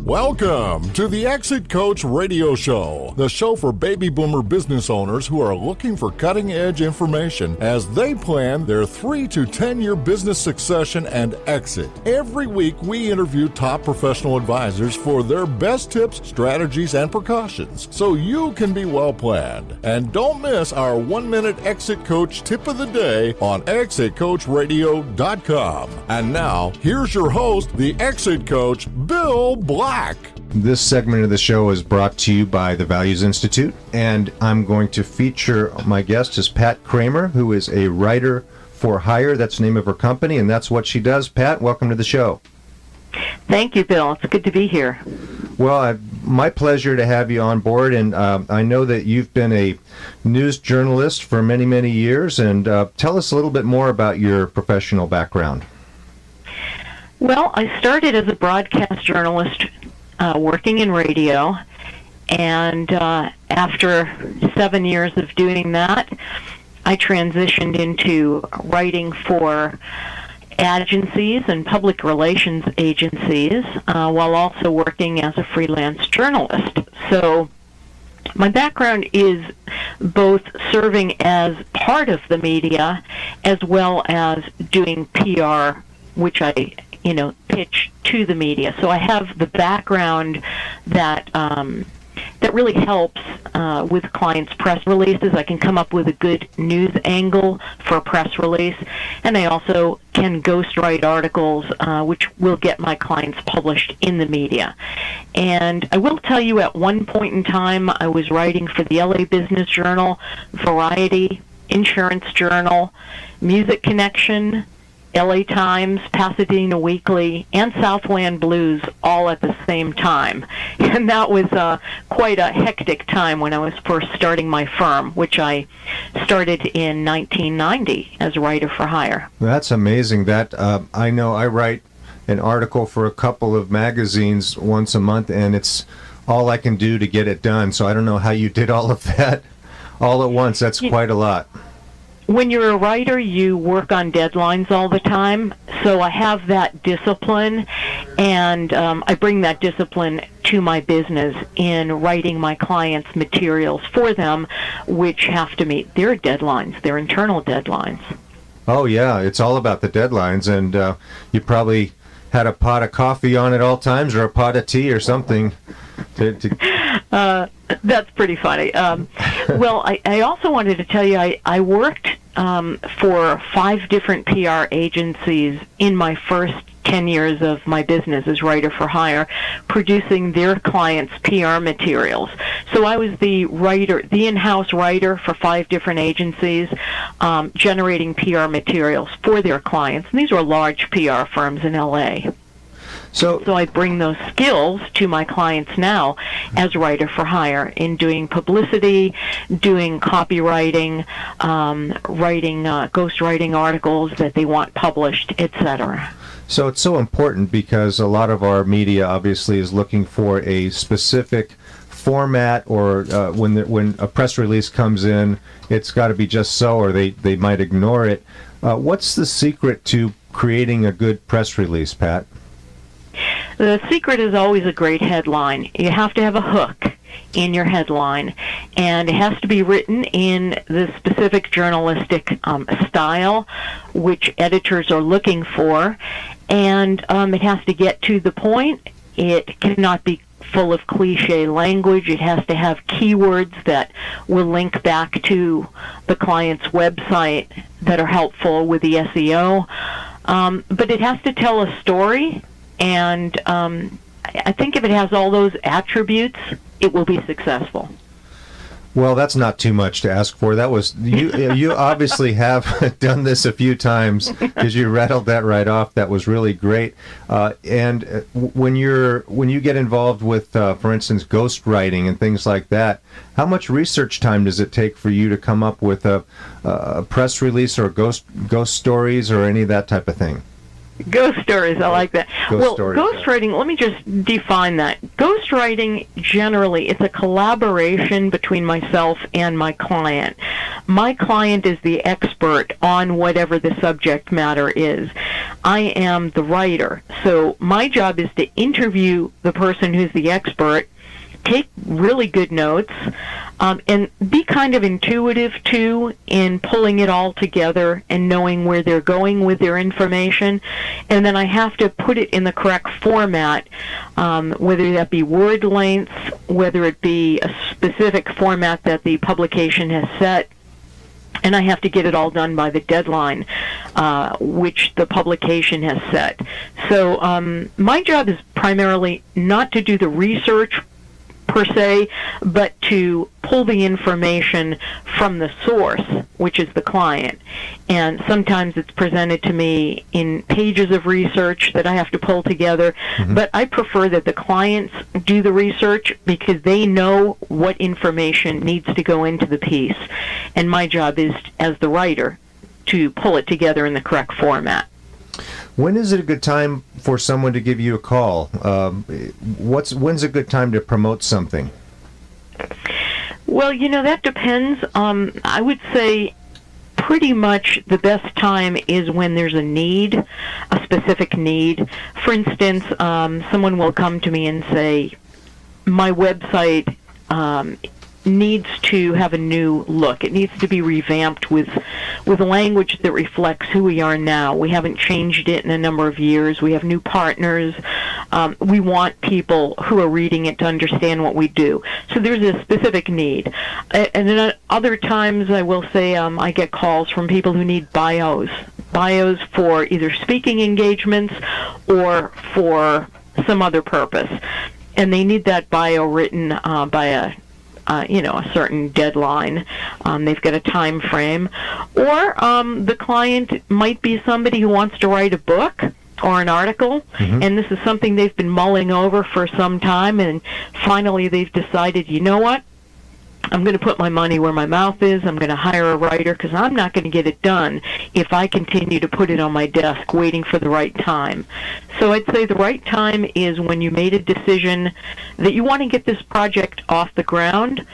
Welcome to the Exit Coach Radio Show, the show for baby boomer business owners who are looking for cutting-edge information as they plan their 3 to 10-year business succession and exit. Every week, we interview top professional advisors for their best tips, strategies, and precautions so you can be well-planned. And don't miss our 1-minute Exit Coach tip of the day on exitcoachradio.com. And now, here's your host, the Exit Coach, Bill Black. This segment of the show is brought to you by the Values Institute, and I'm going to feature my guest is Pat Kramer, who is a writer for hire. That's the name of her company, and that's what she does. Pat, welcome to the show. Thank you, Bill. It's good to be here. Well, my pleasure to have you on board, and I know that you've been a news journalist for many, many years, and tell us a little bit more about your professional background. Well, I started as a broadcast journalist working in radio, and after 7 years of doing that, I transitioned into writing for agencies and public relations agencies while also working as a freelance journalist. So my background is both serving as part of the media as well as doing PR, which I pitch to the media. So I have the background that really helps with clients' press releases. I can come up with a good news angle for a press release, and I also can ghostwrite articles which will get my clients published in the media. And I will tell you, at one point in time, I was writing for the LA Business Journal, Variety, Insurance Journal, Music Connection, LA Times, Pasadena Weekly, and Southland Blues all at the same time. And that was quite a hectic time when I was first starting my firm, which I started in 1990 as a writer for hire. That's amazing. That I know I write an article for a couple of magazines once a month, and it's all I can do to get it done. So I don't know how you did all of that all at once. That's quite a lot. When you're a writer, you work on deadlines all the time, so I have that discipline, and I bring that discipline to my business in writing my clients' materials for them, which have to meet their deadlines, their internal deadlines. Oh, yeah, it's all about the deadlines, and you probably had a pot of coffee on at all times, or a pot of tea or something. That's pretty funny. Well, I also wanted to tell you I worked for 5 different PR agencies in my first 10 years of my business as writer for hire, producing their clients' PR materials. So I was the writer, the in-house writer for 5 different agencies, generating PR materials for their clients. And these were large PR firms in LA. So I bring those skills to my clients now as writer for hire in doing publicity, doing copywriting, writing ghostwriting articles that they want published, etc. So it's so important because a lot of our media obviously is looking for a specific format, or when a press release comes in, it's got to be just so, or they might ignore it. What's the secret to creating a good press release, Pat? The secret is always a great headline. You have to have a hook in your headline, and it has to be written in the specific journalistic style which editors are looking for, and it has to get to the point. It cannot be full of cliche language. It has to have keywords that will link back to the client's website that are helpful with the SEO, but it has to tell a story. And I think if it has all those attributes, it will be successful. Well, that's not too much to ask for. That was you obviously have done this a few times because you rattled that right off. That was really great. And when you get involved with, for instance, ghostwriting and things like that, how much research time does it take for you to come up with a press release or ghost stories or any of that type of thing? Ghost stories, I like that. Ghostwriting, let me just define that. Ghostwriting, generally, it's a collaboration between myself and my client. My client is the expert on whatever the subject matter is. I am the writer. So my job is to interview the person who's the expert, take really good notes, and be kind of intuitive, too, in pulling it all together and knowing where they're going with their information. And then I have to put it in the correct format, whether that be word length, whether it be a specific format that the publication has set. And I have to get it all done by the deadline, which the publication has set. So my job is primarily not to do the research per se, but to pull the information from the source, which is the client. And sometimes it's presented to me in pages of research that I have to pull together, but I prefer that the clients do the research because they know what information needs to go into the piece. And my job is, as the writer, to pull it together in the correct format. When is it a good time for someone to give you a call? When's a good time to promote something? Well, that depends. I would say pretty much the best time is when there's a need, a specific need. For instance, someone will come to me and say, my website needs to have a new look. It needs to be revamped with language that reflects who we are now. We haven't changed it in a number of years. We have new partners. We want people who are reading it to understand what we do. So there's a specific need. And then other times I will say I get calls from people who need bios for either speaking engagements or for some other purpose. And they need that bio written by a certain deadline. They've got a time frame. Or the client might be somebody who wants to write a book or an article, and this is something they've been mulling over for some time, and finally they've decided, you know what? I'm going to put my money where my mouth is. I'm going to hire a writer because I'm not going to get it done if I continue to put it on my desk waiting for the right time. So I'd say the right time is when you made a decision that you want to get this project off the ground,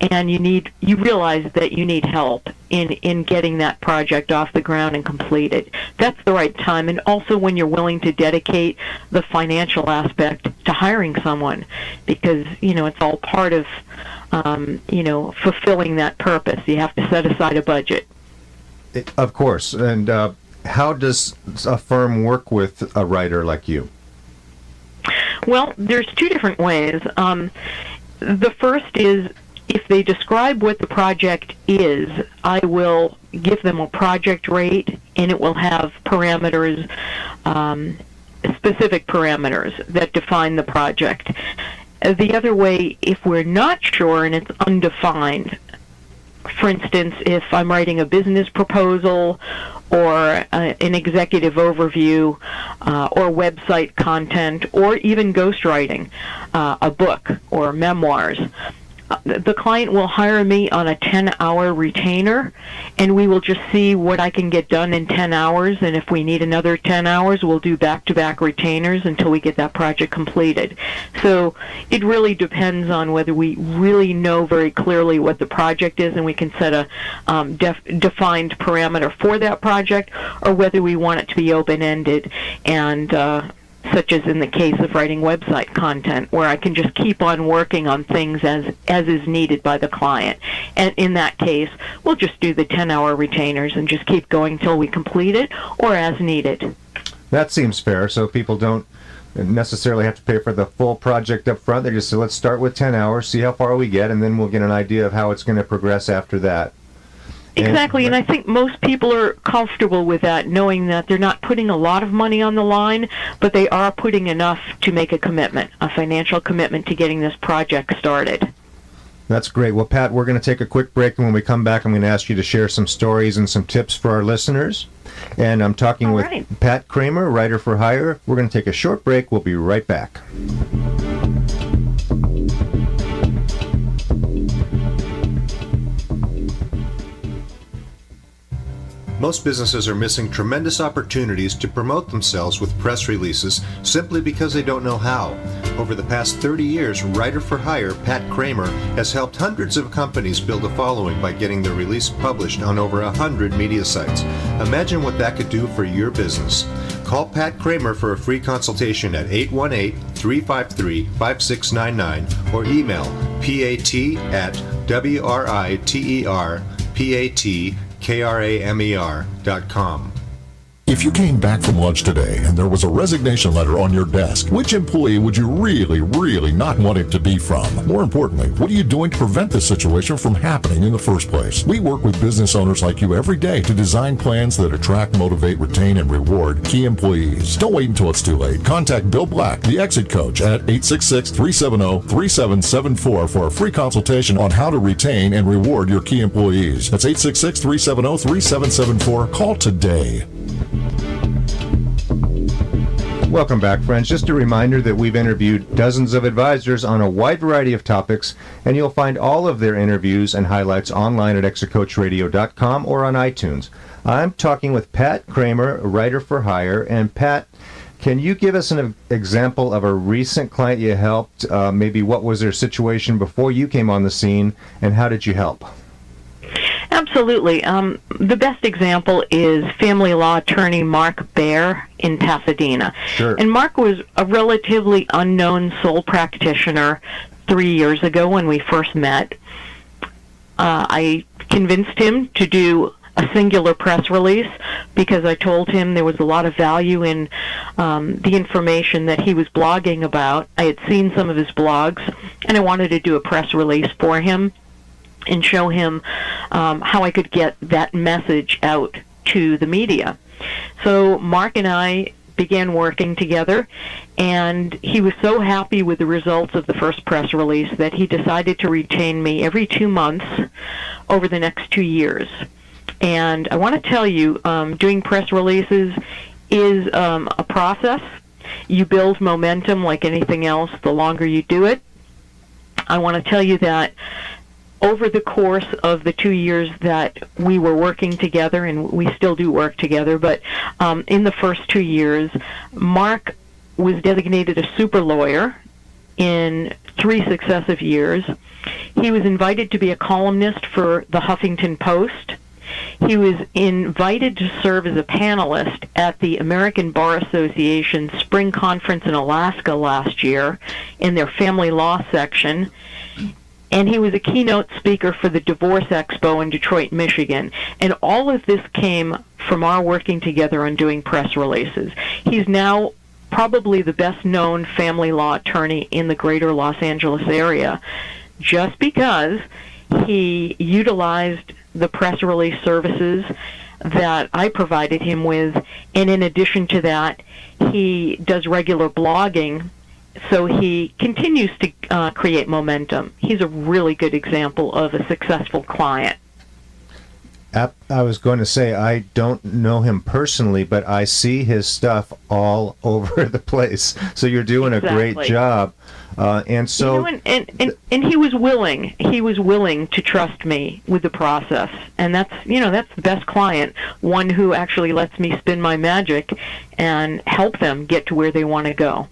and you realize that you need help in getting that project off the ground and completed. That's the right time. And also when you're willing to dedicate the financial aspect to hiring someone, because it's all part of fulfilling that purpose. You have to set aside a budget. Of course. And how does a firm work with a writer like you? Well, there's two different ways. The first is, if they describe what the project is, I will give them a project rate, and it will have parameters, specific parameters that define the project. The other way, if we're not sure and it's undefined, for instance, if I'm writing a business proposal or an executive overview or website content or even ghostwriting, a book or memoirs, the client will hire me on a 10-hour retainer, and we will just see what I can get done in 10 hours, and if we need another 10 hours, we'll do back-to-back retainers until we get that project completed. So it really depends on whether we really know very clearly what the project is and we can set a defined parameter for that project, or whether we want it to be open-ended and such as in the case of writing website content, where I can just keep on working on things as is needed by the client. And in that case, we'll just do the 10-hour retainers and just keep going till we complete it, or as needed. That seems fair, so people don't necessarily have to pay for the full project up front. They just say, let's start with 10 hours, see how far we get, and then we'll get an idea of how it's going to progress after that. Exactly, and I think most people are comfortable with that, knowing that they're not putting a lot of money on the line, but they are putting enough to make a commitment, a financial commitment to getting this project started. That's great. Well, Pat, we're going to take a quick break, and when we come back, I'm going to ask you to share some stories and some tips for our listeners. And I'm talking with Pat Kramer, writer for hire. We're going to take a short break. We'll be right back. Most businesses are missing tremendous opportunities to promote themselves with press releases simply because they don't know how. Over the past 30 years, writer for hire Pat Kramer has helped hundreds of companies build a following by getting their release published on over 100 media sites. Imagine what that could do for your business. call Pat Kramer for a free consultation at 818-353-5699 or email pat@writerpatkramer.com. If you came back from lunch today and there was a resignation letter on your desk, which employee would you really not want it to be from? More importantly, what are you doing to prevent this situation from happening in the first place? We work with business owners like you every day to design plans that attract, motivate, retain, and reward key employees. Don't wait until it's too late. Contact Bill Black, the Exit Coach, at 866-370-3774 for a free consultation on how to retain and reward your key employees. That's 866-370-3774. Call today. Welcome back, friends. Just a reminder that we've interviewed dozens of advisors on a wide variety of topics, and you'll find all of their interviews and highlights online at exitcoachradio.com or on iTunes. I'm talking with Pat Kramer, a writer for hire. And Pat, can you give us an example of a recent client you helped? Maybe what was their situation before you came on the scene, and how did you help? Absolutely. The best example is family law attorney Mark Baer in Pasadena. Sure. And Mark was a relatively unknown sole practitioner 3 years ago when we first met. I convinced him to do a singular press release because I told him there was a lot of value in the information that he was blogging about. I had seen some of his blogs, and I wanted to do a press release for him and show him how I could get that message out to the media. So Mark and I began working together, and he was so happy with the results of the first press release that he decided to retain me every 2 months over the next 2 years. And I want to tell you, doing press releases is a process. You build momentum like anything else the longer you do it. I want to tell you that over the course of the 2 years that we were working together, and we still do work together, but in the first 2 years, Mark was designated a super lawyer in 3 successive years. He was invited to be a columnist for the Huffington Post. He was invited to serve as a panelist at the American Bar Association Spring Conference in Alaska last year in their family law section. And he was a keynote speaker for the Divorce Expo in Detroit, Michigan. And all of this came from our working together on doing press releases. He's now probably the best-known family law attorney in the greater Los Angeles area, just because he utilized the press release services that I provided him with. And in addition to that, he does regular blogging, so he continues to create momentum. He's a really good example of a successful client. I was going to say, I don't know him personally, but I see his stuff all over the place. So you're doing a great job. And so, and he was willing. He was willing to trust me with the process, and that's the best client. One who actually lets me spin my magic and help them get to where they want to go.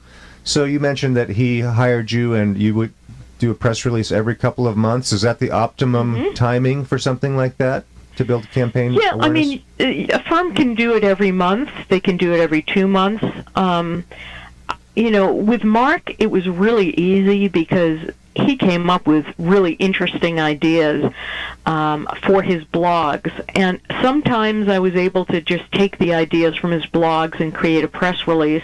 So you mentioned that he hired you, and you would do a press release every couple of months. Is that the optimum timing for something like that to build a campaign? Yeah, awareness? I mean, a firm can do it every month. They can do it every 2 months. With Mark, it was really easy because he came up with really interesting ideas for his blogs. And sometimes I was able to just take the ideas from his blogs and create a press release.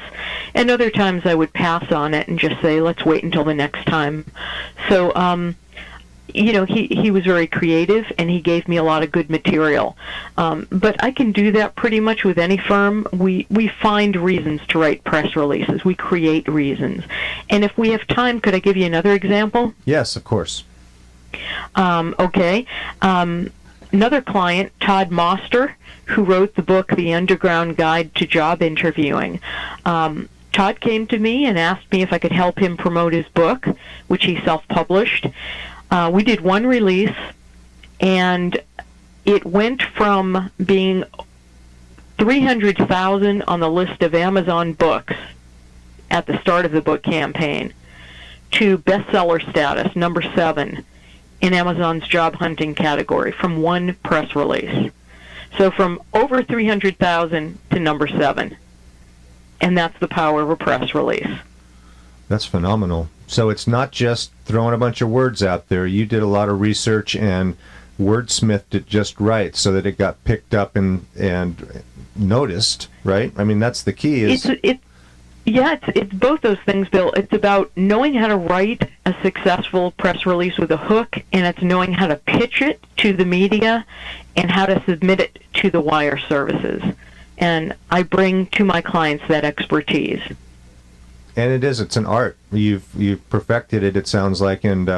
And other times I would pass on it and just say, let's wait until the next time. So, he was very creative, and he gave me a lot of good material. But I can do that pretty much with any firm. We find reasons to write press releases. We create reasons. And if we have time, could I give you another example? Yes, of course. Okay. Another client, Todd Moster, who wrote the book, The Underground Guide to Job Interviewing. Todd came to me and asked me if I could help him promote his book, which he self-published. We did one release, and it went from being 300,000 on the list of Amazon books at the start of the book campaign to bestseller status, number 7 in Amazon's job hunting category from one press release. So from over 300,000 to number 7. And that's the power of a press release. That's phenomenal. So it's not just throwing a bunch of words out there. You did a lot of research and wordsmithed it just right so that it got picked up and noticed, right? I mean, that's the key. It's both those things, Bill. It's about knowing how to write a successful press release with a hook, and it's knowing how to pitch it to the media and how to submit it to the wire services. And I bring to my clients that expertise. And it's an art. You've perfected it, it sounds like, and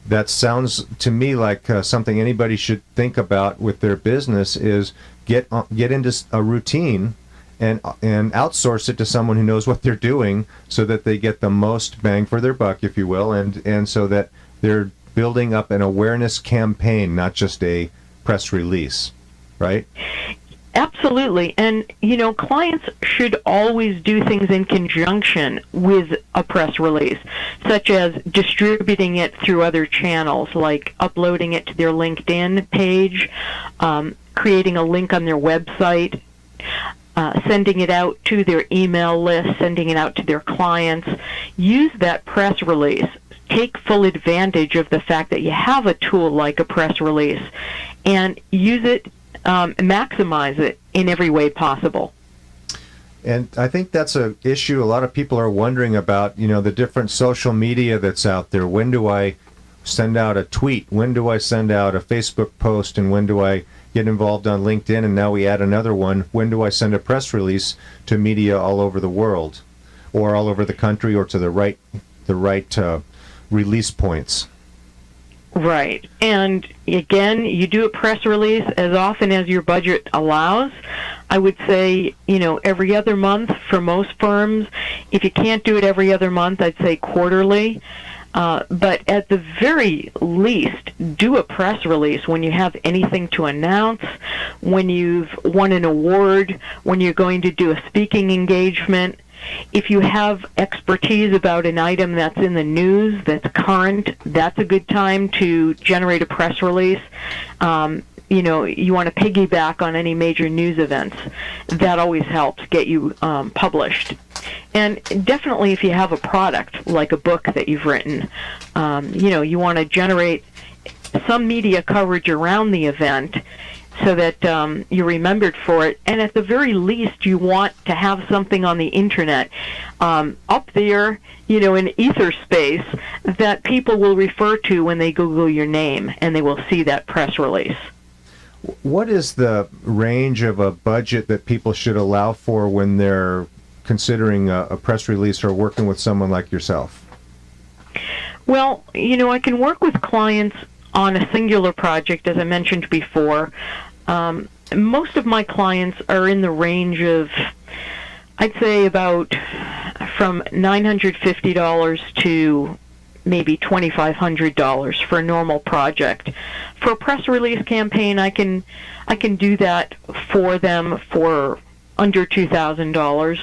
that sounds to me like something anybody should think about with their business is get into a routine and outsource it to someone who knows what they're doing so that they get the most bang for their buck, if you will, and so that they're building up an awareness campaign, not just a press release, right? Absolutely. And, clients should always do things in conjunction with a press release, such as distributing it through other channels, like uploading it to their LinkedIn page, creating a link on their website, sending it out to their email list, sending it out to their clients. Use that press release. Take full advantage of the fact that you have a tool like a press release and use it, maximize it in every way possible. And I think that's an issue a lot of people are wondering about, the different social media that's out there. When do I send out a tweet? When do I send out a Facebook post? And when do I get involved on LinkedIn? And now we add another one. When do I send a press release to media all over the world or all over the country or to the right release points? Right. And again, you do a press release as often as your budget allows. I would say, every other month for most firms. If you can't do it every other month, I'd say quarterly. But at the very least, do a press release when you have anything to announce, when you've won an award, when you're going to do a speaking engagement. If you have expertise about an item that's in the news, that's current, that's a good time to generate a press release. You want to piggyback on any major news events. That always helps get you published. And definitely if you have a product, like a book that you've written, you want to generate some media coverage around the event so that you're remembered for it. And at the very least, you want to have something on the internet up there, in ether space that people will refer to when they Google your name, and they will see that press release. What is the range of a budget that people should allow for when they're considering a press release or working with someone like yourself? Well, I can work with clients on a singular project, as I mentioned before. Most of my clients are in the range of, I'd say, about from $950 to maybe $2,500 for a normal project. For a press release campaign, I can do that for them for under $2,000.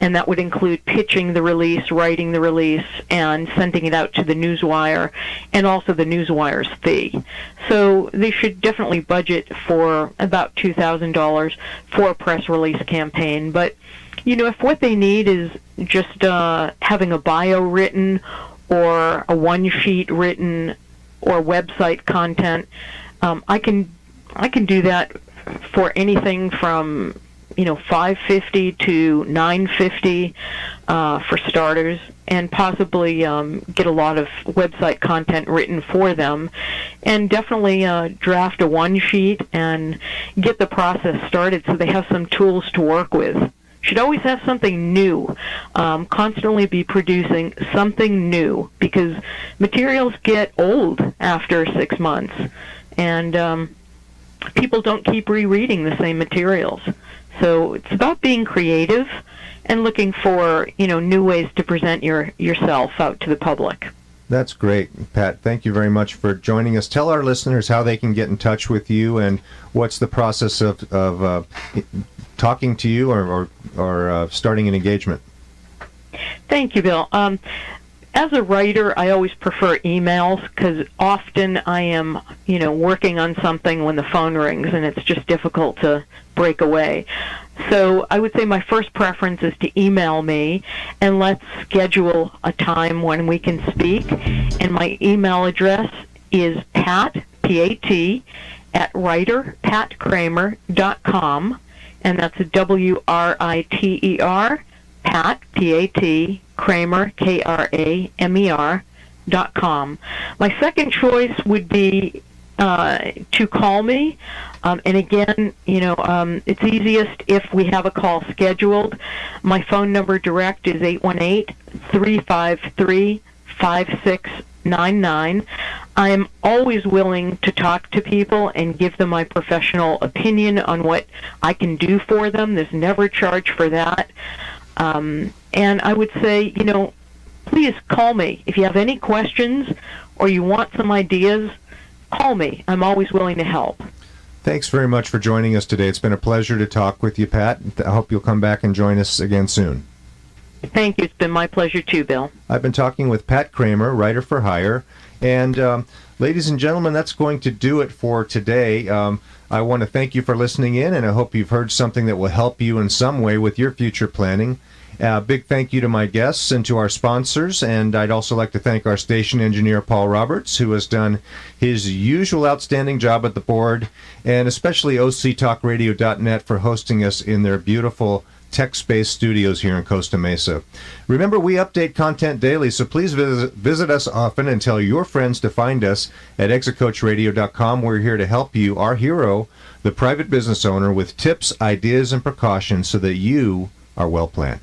And that would include pitching the release, writing the release, and sending it out to the newswire, and also the newswire's fee. So they should definitely budget for about $2,000 for a press release campaign. But, if what they need is just having a bio written or a one-sheet written or website content, I can do that for anything from $550 to $950 for starters, and possibly get a lot of website content written for them, and definitely draft a one sheet and get the process started so they have some tools to work with. Should always have something new, constantly be producing something new, because materials get old after 6 months, and people don't keep rereading the same materials. So it's about being creative and looking for, new ways to present yourself out to the public. That's great, Pat. Thank you very much for joining us. Tell our listeners how they can get in touch with you and what's the process of talking to you or starting an engagement. Thank you, Bill. As a writer, I always prefer emails because often I am, working on something when the phone rings and it's just difficult to break away. So I would say my first preference is to email me, and let's schedule a time when we can speak. And my email address is Pat, P-A-T, at writerpatkramer.com, and that's W-R-I-T-E-R, Pat, P-A-T, Kramer, K-R-A-M-E-R.com. My second choice would be to call me. And again, it's easiest if we have a call scheduled. My phone number direct is 818-353-5699. I'm always willing to talk to people and give them my professional opinion on what I can do for them. There's never a charge for that. And I would say, please call me. If you have any questions or you want some ideas, call me. I'm always willing to help. Thanks very much for joining us today. It's been a pleasure to talk with you, Pat. I hope you'll come back and join us again soon. Thank you. It's been my pleasure too, Bill. I've been talking with Pat Kramer, writer for hire. And ladies and gentlemen, that's going to do it for today. I want to thank you for listening in, and I hope you've heard something that will help you in some way with your future planning. Big thank you to my guests and to our sponsors, and I'd also like to thank our station engineer, Paul Roberts, who has done his usual outstanding job at the board, and especially OCTalkRadio.net for hosting us in their beautiful tech-space studios here in Costa Mesa. Remember, we update content daily, so please visit us often and tell your friends to find us at ExitCoachRadio.com. We're here to help you, our hero, the private business owner, with tips, ideas, and precautions so that you are well planned.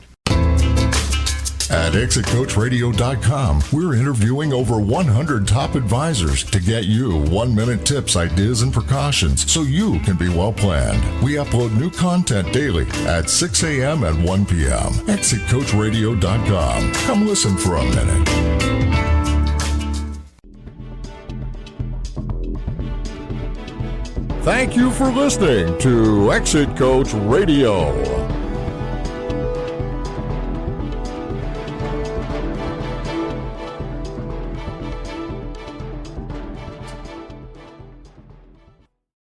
At ExitCoachRadio.com, we're interviewing over 100 top advisors to get you 1-minute tips, ideas, and precautions so you can be well planned. We upload new content daily at 6 a.m. and 1 p.m. ExitCoachRadio.com. Come listen for a minute. Thank you for listening to Exit Coach Radio.